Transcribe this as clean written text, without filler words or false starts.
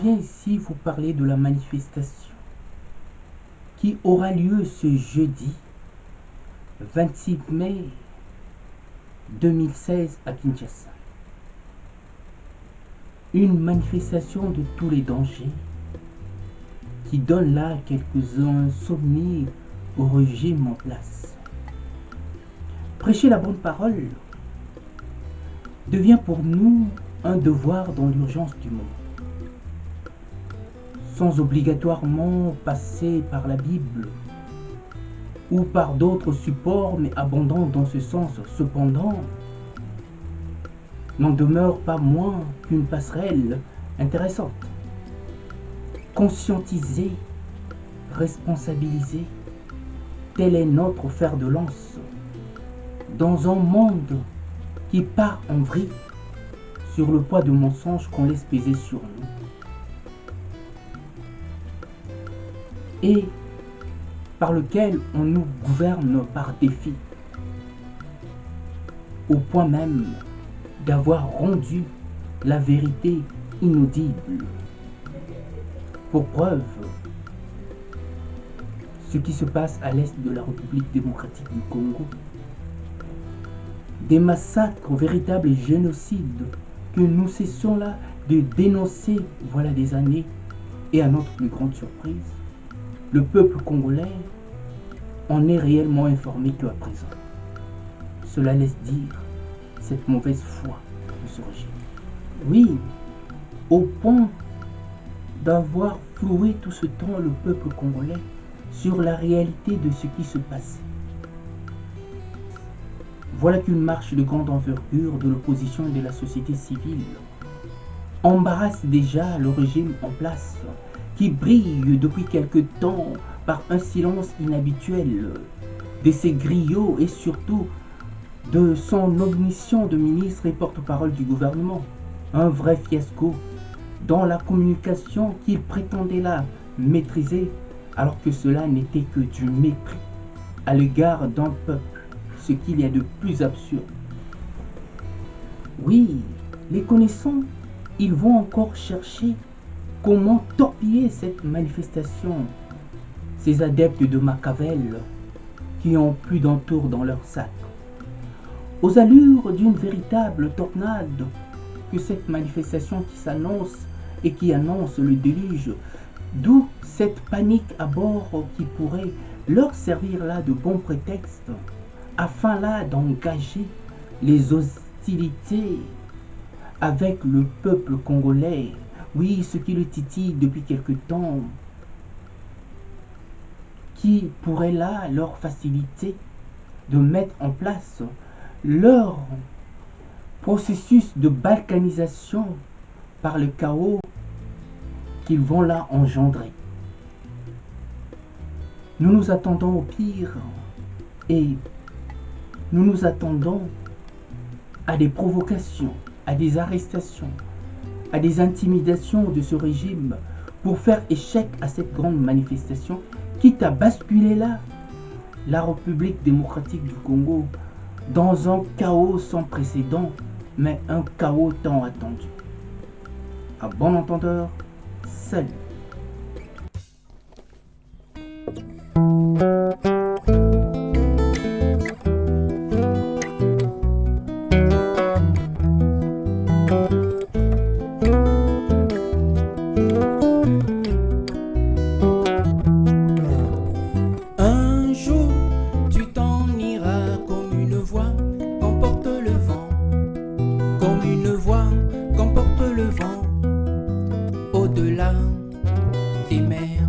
viens ici vous parler de la manifestation qui aura lieu ce jeudi 26 mai 2016 à Kinshasa. Une manifestation de tous les dangers qui donne là quelques insomnies au régime en place. Prêcher la bonne parole devient pour nous un devoir dans l'urgence du moment, sans obligatoirement passer par la Bible ou par d'autres supports, mais abondants dans ce sens. Cependant, n'en demeure pas moins qu'une passerelle intéressante. Conscientiser, responsabiliser, tel est notre fer de lance dans un monde qui part en vrille sur le poids de mensonges qu'on laisse peser sur nous. Et par lequel on nous gouverne par défi, au point même d'avoir rendu la vérité inaudible. Pour preuve, ce qui se passe à l'est de la République démocratique du Congo, des massacres véritables et génocides que nous cessons là de dénoncer voilà des années, et à notre plus grande surprise, le peuple congolais en est réellement informé qu'à présent. Cela laisse dire cette mauvaise foi de ce régime. Oui, au point d'avoir floué tout ce temps le peuple congolais sur la réalité de ce qui se passait. Voilà qu'une marche de grande envergure de l'opposition et de la société civile embarrasse déjà le régime en place, qui brille depuis quelque temps par un silence inhabituel de ses griots et surtout de son omniscient de ministre et porte-parole du gouvernement. Un vrai fiasco dans la communication qu'il prétendait là maîtriser, alors que cela n'était que du mépris à l'égard d'un peuple, ce qu'il y a de plus absurde. Oui, les connaissants, ils vont encore chercher comment torpiller cette manifestation. Ces adeptes de Machiavel qui ont plus d'un tour dans leur sac. Aux allures d'une véritable tornade que cette manifestation qui s'annonce et qui annonce le déluge, d'où cette panique à bord qui pourrait leur servir là de bon prétexte afin là d'engager les hostilités avec le peuple congolais. Oui, ce qui le titille depuis quelque temps, qui pourrait là leur faciliter de mettre en place leur processus de balkanisation par le chaos qu'ils vont là engendrer. Nous nous attendons au pire et nous nous attendons à des provocations, à des arrestations, à des intimidations de ce régime pour faire échec à cette grande manifestation, quitte à basculer là la République démocratique du Congo dans un chaos sans précédent, mais un chaos tant attendu. À bon entendeur, salut. Un jour, tu t'en iras comme une voix qu'emporte le vent, comme une voix qu'emporte le vent, au-delà des mers.